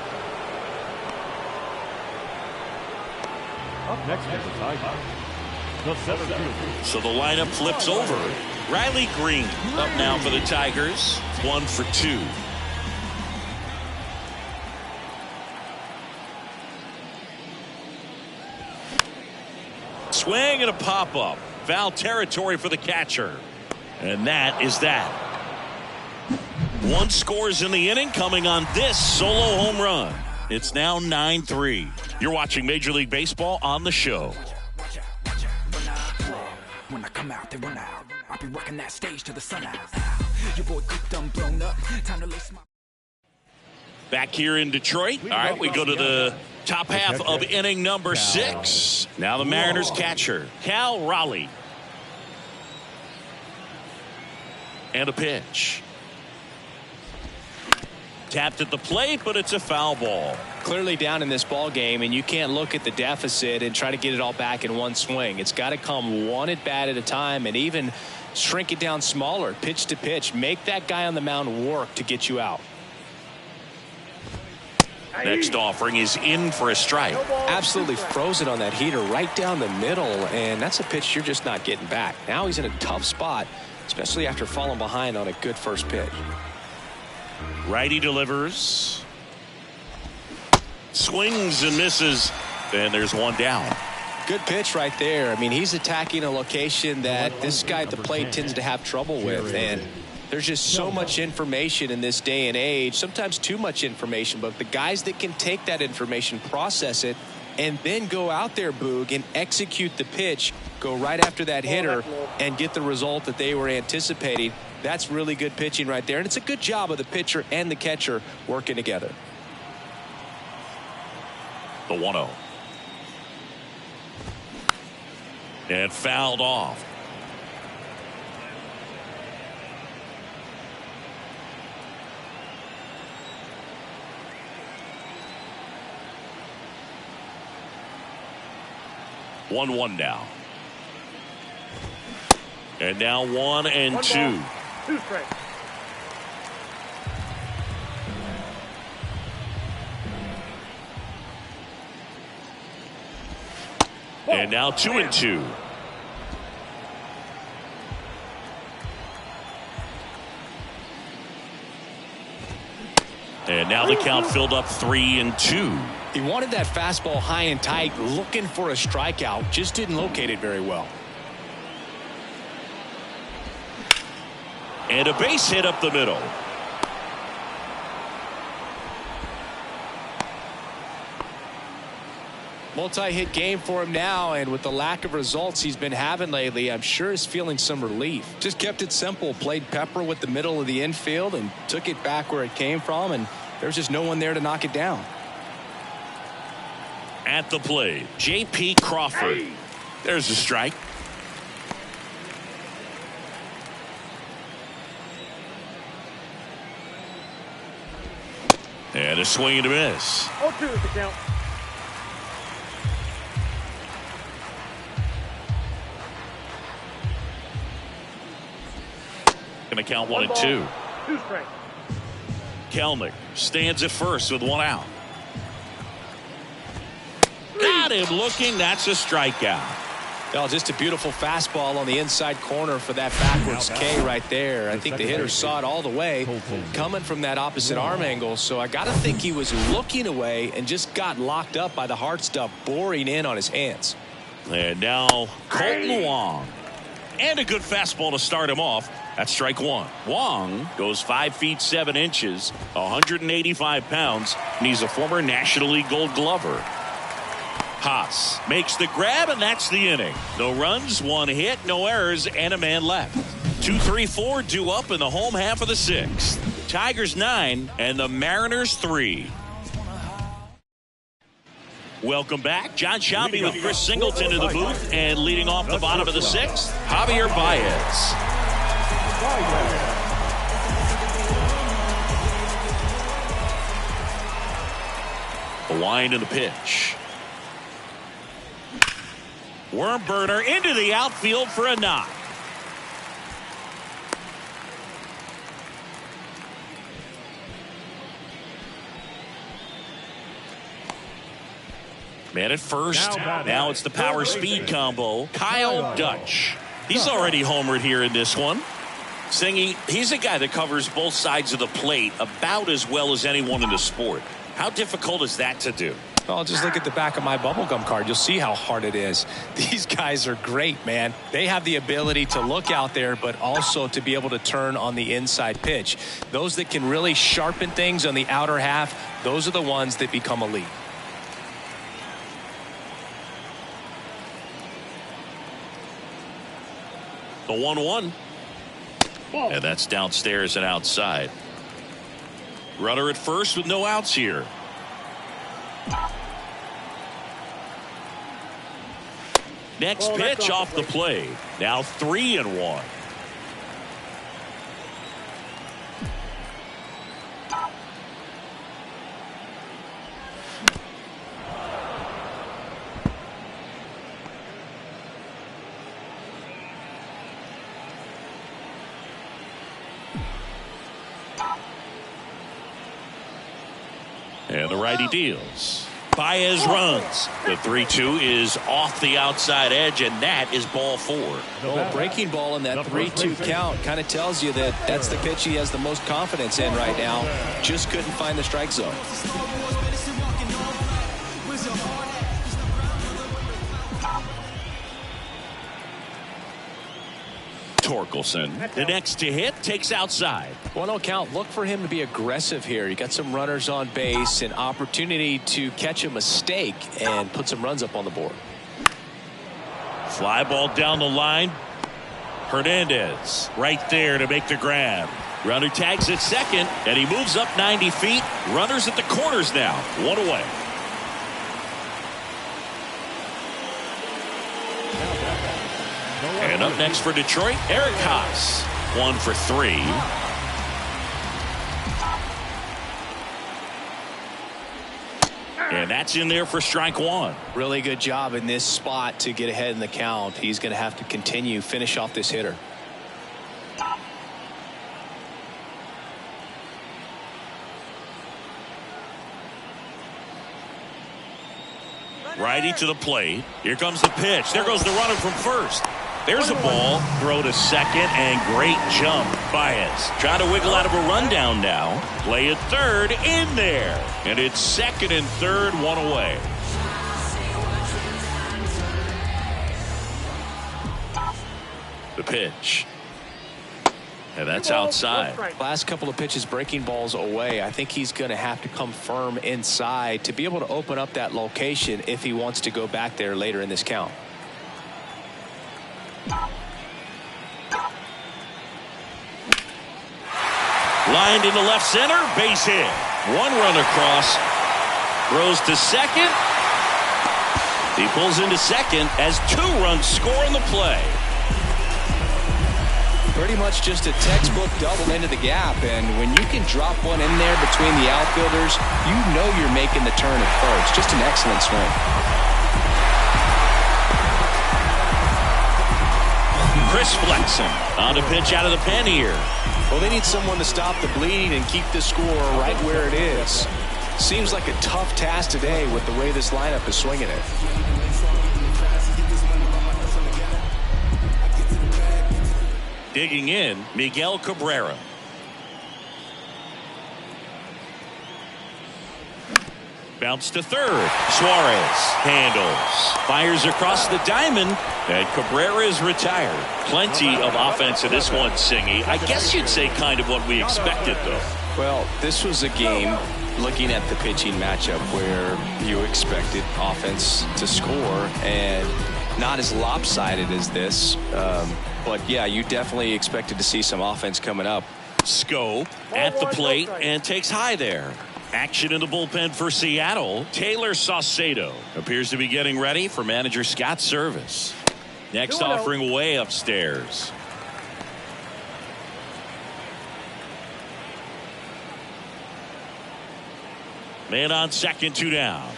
Up next is the Tigers. The center fielder. So the lineup flips over. Riley Green up now for the Tigers. 1 for 2. Swing and a pop-up. Foul territory for the catcher. And that is that. 1 scores in the inning coming on this solo home run. It's now 9-3. You're watching Major League Baseball on the show. When I come out, they run out. I'll be working that stage to the sun out. Your boy cooked, I'm blown up. Time to lace my... Back here in Detroit. All right, we go to the top half of inning number 6. Now the Mariners catcher, Cal Raleigh. And a pitch. Tapped at the plate, but it's a foul ball. Clearly down in this ball game, and you can't look at the deficit and try to get it all back in one swing. It's got to come one at bat at a time, and even shrink it down smaller, pitch to pitch. Make that guy on the mound work to get you out. Next offering is in for a strike. Absolutely frozen on that heater right down the middle, and that's a pitch you're just not getting back. Now he's in a tough spot, especially after falling behind on a good first pitch. Righty delivers. Swings and misses. And there's one down. Good pitch right there. I mean, he's attacking a location that this guy at the plate tends to have trouble with. And there's just so much information in this day and age, sometimes too much information. But the guys that can take that information, process it, and then go out there, Boog, and execute the pitch, go right after that hitter and get the result that they were anticipating. That's really good pitching right there, and it's a good job of the pitcher and the catcher working together. The 1-0. And fouled off. One now. And now 1 and 2. 2 straight. And now 2 and 2. And now the count filled up 3 and 2. He wanted that fastball high and tight, looking for a strikeout, just didn't locate it very well. And a base hit up the middle. Multi-hit game for him now, and with the lack of results he's been having lately, I'm sure he's feeling some relief. Just kept it simple, played pepper with the middle of the infield and took it back where it came from, and there's just no one there to knock it down. At the plate, J.P. Crawford. There's a strike. And a swing and a miss. 0-2 is the count. Going to count 1 and 2. 2 straight. Kelnick stands at first with 1 out. Got him looking. That's a strikeout. Well, just a beautiful fastball on the inside corner for that backwards K right there. I think the hitter saw it all the way coming from that opposite arm angle. So I got to think he was looking away and just got locked up by the hard stuff boring in on his hands. And now Colton Wong. And a good fastball to start him off. That's strike 1. Wong goes 5 feet 7 inches, 185 pounds, and he's a former National League Gold Glover. Haas makes the grab, and that's the inning. No runs, 1 hit, no errors, and a man left. 2-3-4 due up in the home half of the 6th. Tigers 9 and the Mariners 3. Welcome back. John Sciambi with Chris Singleton in the booth, and leading off the bottom of the 6th, Javier Baez. The wind and the pitch. Worm burner into the outfield for a knock. Man at first. Now it's the power speed combo. Kyle Dutch. He's already homered here in this one. Singy, he's a guy that covers both sides of the plate about as well as anyone in the sport. How difficult is that to do? Well, just look at the back of my bubblegum card. You'll see how hard it is. These guys are great, man. They have the ability to look out there, but also to be able to turn on the inside pitch. Those that can really sharpen things on the outer half, those are the ones that become elite. The 1-1. And that's downstairs and outside. Runner at first with no outs here. Next pitch off the plate. Now 3-1. And the righty deals. Baez runs. The 3-2 is off the outside edge, and that is ball 4. Well, breaking ball in that 3-2 count kind of tells you that that's the pitch he has the most confidence in right now. Just couldn't find the strike zone. Torkelson, the next to hit, takes outside. 1-0 count. Look for him to be aggressive here. You got some runners on base, an opportunity to catch a mistake and put some runs up on the board. Fly ball down the line. Hernandez right there to make the grab. Runner tags at second, and he moves up 90 feet. Runners at the corners now. One away. And up next for Detroit, Eric Haas. 1 for 3. And that's in there for strike one. Really good job in this spot to get ahead in the count. He's going to have to continue, finish off this hitter. Righty to the plate. Here comes the pitch. There goes the runner from first. There's a ball. Throw to second, and great jump. Baez trying to wiggle out of a rundown now. Play at third, in there. And it's second and third, one away. The pitch. And that's outside. Last couple of pitches breaking balls away. I think he's going to have to come firm inside to be able to open up that location if he wants to go back there later in this count. Lined into left center, base hit. One run across, throws to second. He pulls into second as 2 runs score in the play. Pretty much just a textbook double into the gap, and when you can drop one in there between the outfielders, you know you're making the turn at first. Just an excellent swing. Chris Flexen on a pitch out of the pen here. Well, they need someone to stop the bleeding and keep the score right where it is. Seems like a tough task today with the way this lineup is swinging it. Digging in, Miguel Cabrera. Bounce to third. Suarez handles. Fires across the diamond. And Cabrera is retired. Plenty of offense in this one, Singy. I guess you'd say kind of what we expected, though. Well, this was a game, looking at the pitching matchup, where you expected offense to score, and not as lopsided as this. But, yeah, you definitely expected to see some offense coming up. Schoop at the plate and takes high there. Action in the bullpen for Seattle. Taylor Saucedo appears to be getting ready for manager Scott's service. Next offering way upstairs. Man on second, 2 down.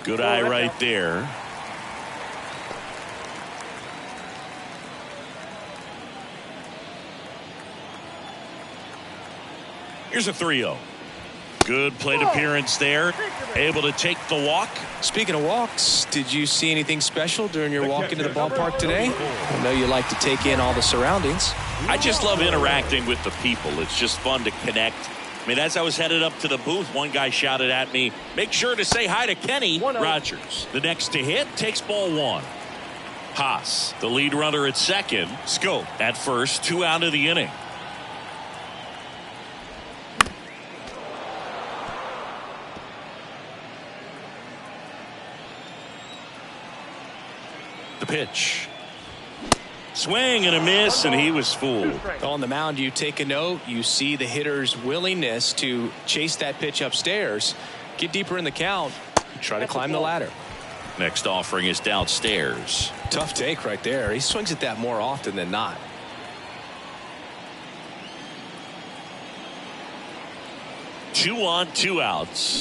Good eye right there. Here's a 3-0. Good plate appearance there. Able to take the walk. Speaking of walks, did you see anything special during your walk into the ballpark today? I know you like to take in all the surroundings. I just love interacting with the people. It's just fun to connect. I mean, as I was headed up to the booth, one guy shouted at me, "Make sure to say hi to Kenny Rogers." The next to hit takes ball 1. Haas, the lead runner at second. Schoop at first, 2 out of the inning. The pitch. Swing and a miss, and he was fooled. On the mound, you take a note. You see the hitter's willingness to chase that pitch upstairs, get deeper in the count, try to climb the ladder. Next offering is downstairs. Tough take right there. He swings at that more often than not. Two on, 2 outs.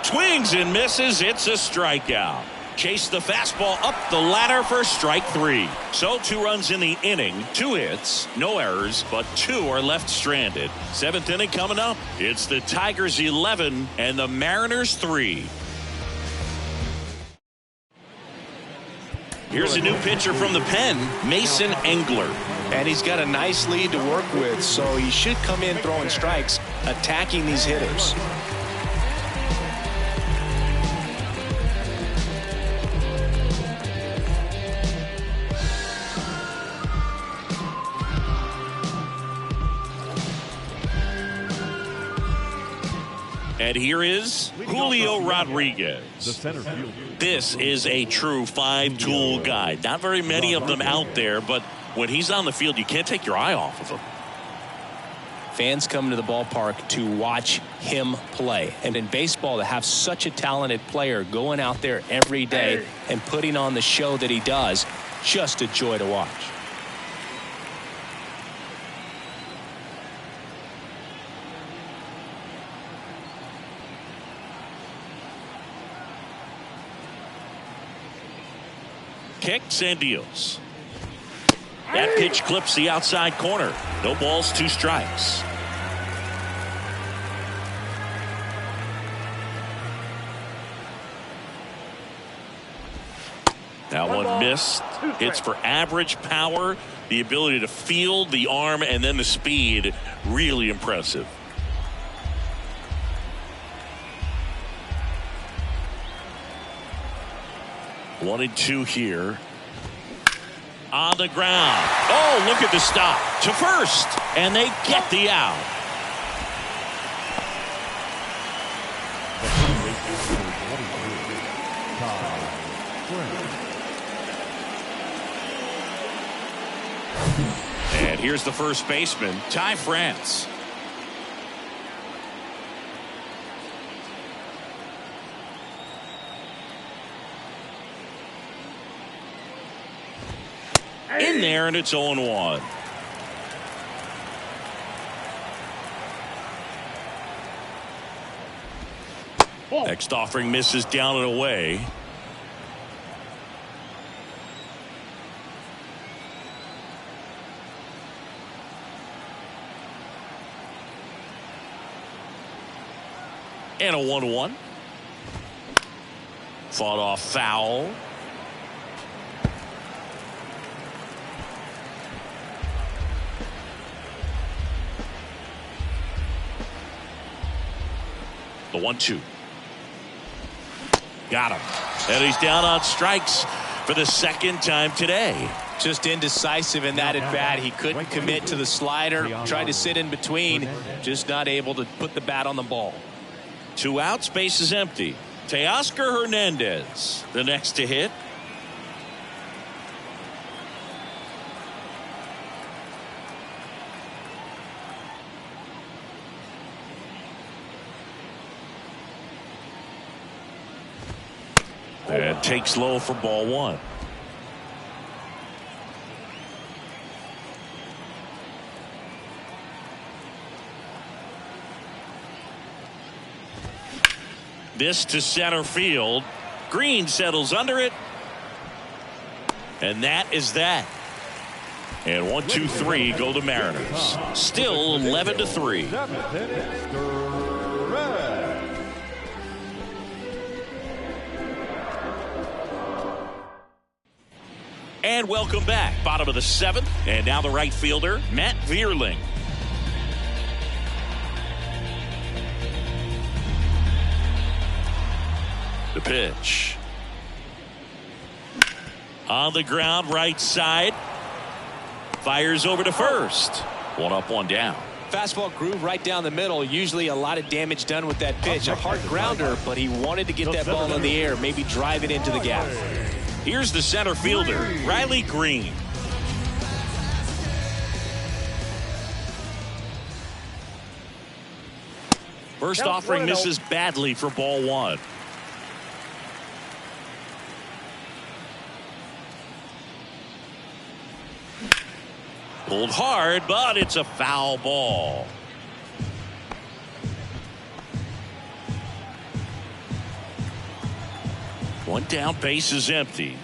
Swings and misses. It's a strikeout. Chase the fastball up the ladder for strike 3. So 2 runs in the inning, 2 hits, no errors, but 2 are left stranded. 7th inning coming up. It's the Tigers 11 and the Mariners 3. Here's a new pitcher from the pen, Mason Engler. And he's got a nice lead to work with, so he should come in throwing strikes, attacking these hitters. And here is Julio Rodriguez. The center fielder. This is a true 5-tool guy. Not very many of them out there, but when he's on the field, you can't take your eye off of him. Fans come to the ballpark to watch him play. And in baseball, to have such a talented player going out there every day and putting on the show that he does, just a joy to watch. Kicks and deals. That pitch clips the outside corner. No balls, 2 strikes. That one missed. Hits for average power. The ability to field, the arm, and then the speed. Really impressive. One and 2 here. On the ground. Oh, look at the stop. To first. And they get the out. And here's the first baseman, Ty France. In there, and it's 0-1. Next offering misses down and away. And a 1-1. Fought off foul. The 1-2. Got him. And he's down on strikes for the second time today. Just indecisive in that at bat. He couldn't commit to the slider. Tried to sit in between. Just not able to put the bat on the ball. 2 outs, base is empty. Teoscar Hernandez, the next to hit. And takes low for ball 1. This to center field. Green settles under it. And that is that. And 1, 2, 3 go to Mariners. Still 11-3. And welcome back. Bottom of the 7th. And now the right fielder, Matt Vierling. The pitch. On the ground, right side. Fires over to first. 1 up, 1 down. Fastball groove right down the middle. Usually a lot of damage done with that pitch. A hard grounder, but he wanted to get that ball in the air, maybe drive it into the gap. Here's the center fielder, Riley Green. First offering misses badly for ball 1. Pulled hard, but it's a foul ball. One down, base is empty.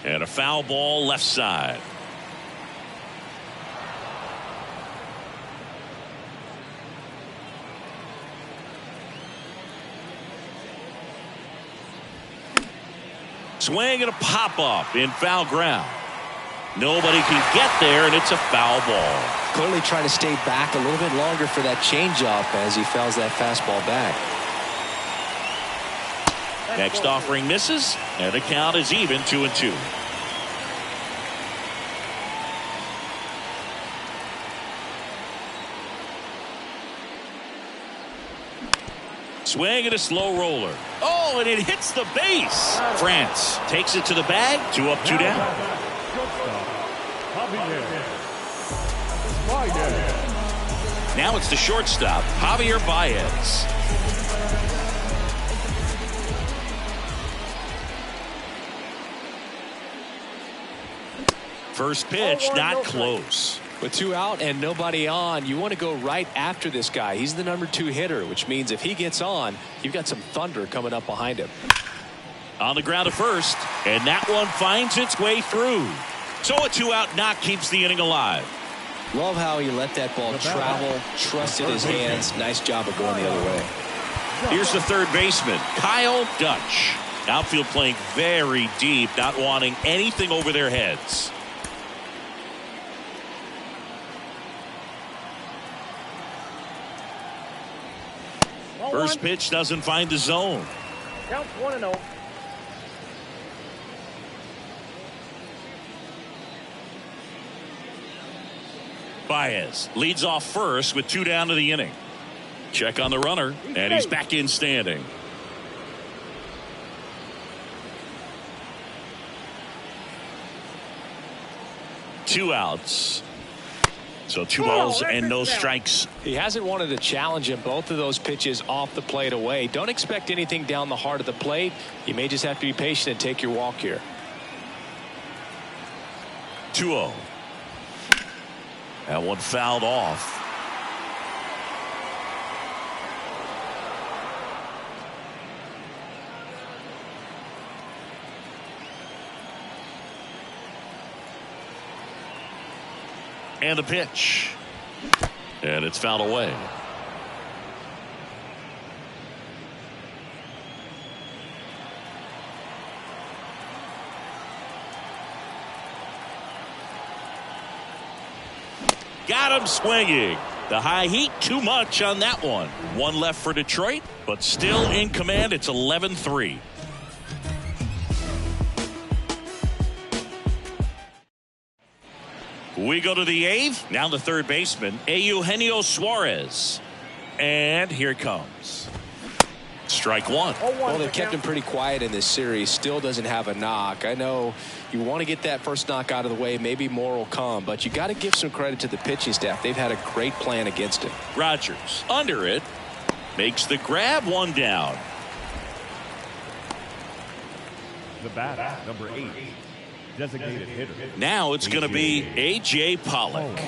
And a foul ball left side. Swing and a pop-up in foul ground. Nobody can get there, and it's a foul ball. Clearly trying to stay back a little bit longer for that changeup as he fouls that fastball back. Next offering misses, and the count is even 2-2. Swing and a slow roller. Oh, and it hits the base. France takes it to the bag. 2 up, 2 down. Baez. Now it's the shortstop, Javier Baez. First pitch, not close. With 2 out and nobody on, you want to go right after this guy. He's the number 2 hitter, which means if he gets on, you've got some thunder coming up behind him. On the ground to first, and that one finds its way through. So a 2-out knock keeps the inning alive. Love how he let that ball travel, trusted his hands. Nice job of going the other way. Here's the third baseman, Kyle Dutch. Outfield playing very deep, not wanting anything over their heads. First pitch doesn't find the zone. Counts 1-0. Baez leads off first with 2 down to the inning. Check on the runner, and he's back in standing. Two outs. So 2 balls and no strikes. He hasn't wanted to challenge him. Both of those pitches off the plate away. Don't expect anything down the heart of the plate. You may just have to be patient and take your walk here. 2-0. That one fouled off. And a pitch. And it's fouled away. Got him swinging. The high heat, too much on that one. One left for Detroit, but still in command. It's 11-3. We go to the 8th. Now the third baseman, Eugenio Suarez. And here it comes. Strike one. Well, they've kept him pretty quiet in this series. Still doesn't have a knock. I know you want to get that first knock out of the way. Maybe more will come, but you got to give some credit to the pitching staff. They've had a great plan against him. Rogers under it. Makes the grab, 1 down. The batter, number 8. Designated hitter. Now it's going to be A.J. Pollock.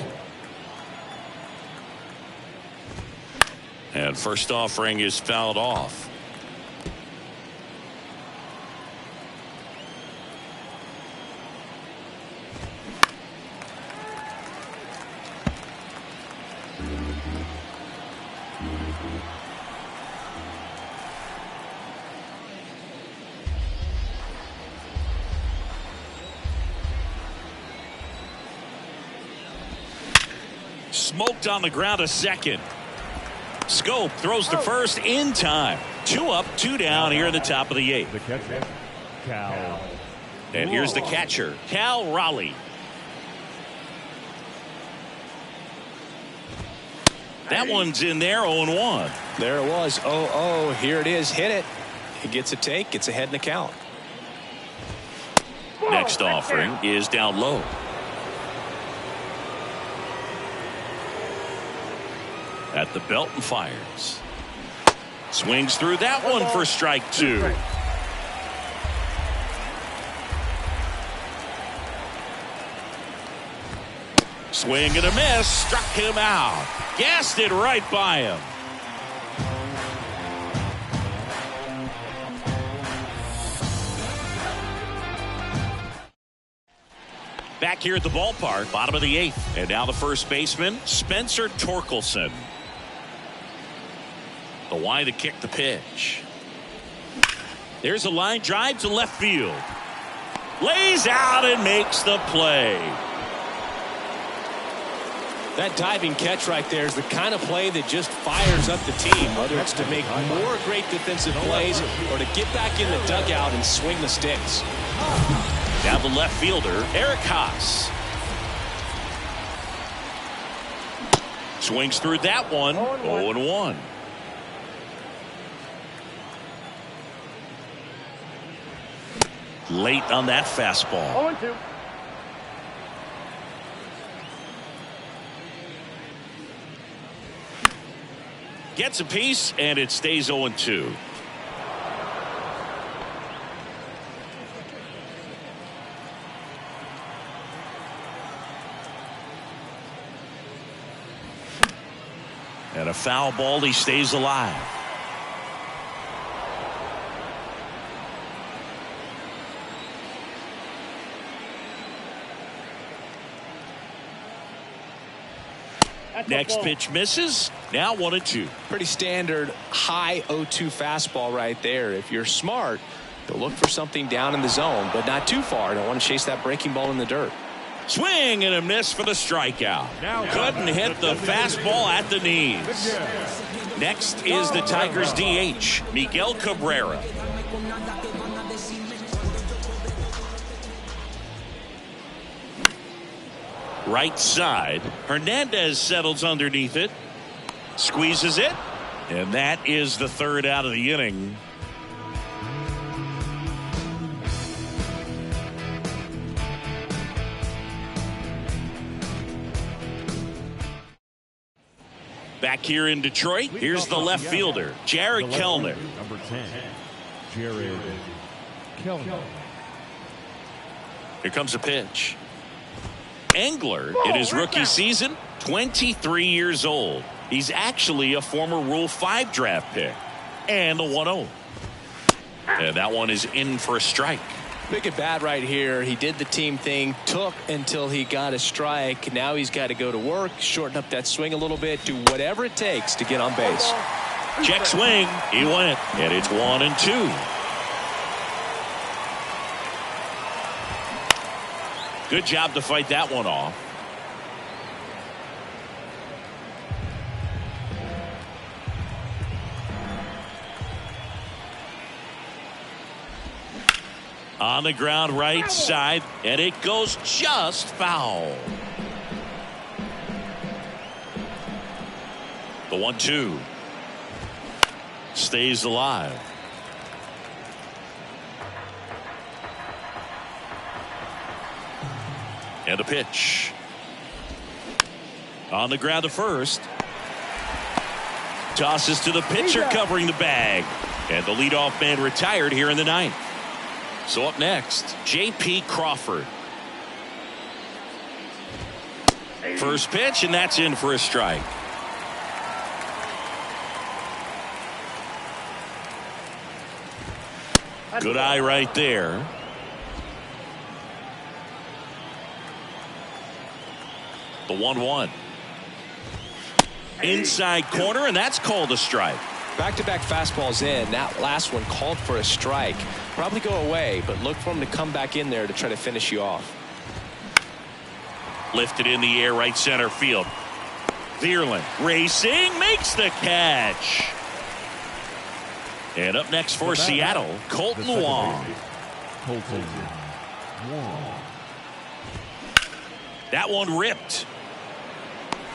And first offering is fouled off. Smoked on the ground to second. Scope throws to first in time. 2 up, 2 down here in the top of the 8th. The catcher, Cal. And here's the catcher, Cal Raleigh. That one's in there, 0-1. There it was, 0-0. Here it is, hit it. He gets a take, gets ahead in the count. Next offering is down low. At the belt and fires. Swings through that one for strike 2. Swing and a miss. Struck him out. Gassed it right by him. Back here at the ballpark, bottom of the 8th. And now the first baseman, Spencer Torkelson. The Y to kick the pitch. There's a line drive to left field. Lays out and makes the play. That diving catch right there is the kind of play that just fires up the team, whether it's to make more great defensive plays or to get back in the dugout and swing the sticks. Now the left fielder, Eric Haas. Swings through that one, 0-1. Late on that fastball. 0-2. gets a piece, and it stays 0-2. And a foul ball, he stays alive. Next pitch misses. Now 1-2. Pretty standard high 0-2 fastball right there. If you're smart, you'll look for something down in the zone, but not too far. Don't want to chase that breaking ball in the dirt. Swing and a miss for the strikeout. Couldn't hit the fastball at the knees. Next is the Tigers DH, Miguel Cabrera. Right side. Hernandez settles underneath it. Squeezes it. And that is the third out of the inning. Back here in Detroit, here's the left fielder, Jared Kellner. Number 10, Jared Kellner. Here comes a pitch. Engler, in his rookie season, 23 years old. He's actually a former Rule 5 draft pick. And the 1-0. And that one is in for a strike. Big at bat right here. He did the team thing, took until he got a strike. Now he's got to go to work, shorten up that swing a little bit, do whatever it takes to get on base. Check swing. He went. And it's 1-2. Good job to fight that one off. On the ground right side, and it goes just foul. The 1-2 stays alive. And a pitch. On the ground to first. Tosses to the pitcher covering the bag. And the leadoff man retired here in the ninth. So up next, J.P. Crawford. First pitch, and that's in for a strike. Good eye right there. The 1-1. Inside corner, and that's called a strike. Back-to-back fastballs in. That last one called for a strike. Probably go away, but look for him to come back in there to try to finish you off. Lifted in the air, right center field. Vierling racing, makes the catch. And up next for Seattle, Colton Wong. Colton Wong. That one ripped.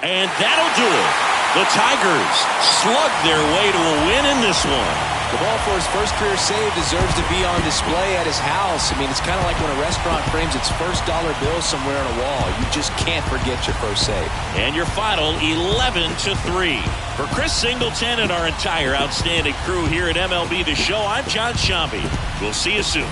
And that'll do it. The Tigers slug their way to a win in this one. The ball for his first career save deserves to be on display at his house. I mean, it's kind of like when a restaurant frames its first dollar bill somewhere on a wall. You just can't forget your first save. And your final 11-3. For Chris Singleton and our entire outstanding crew here at MLB The Show, I'm John Sciambi. We'll see you soon.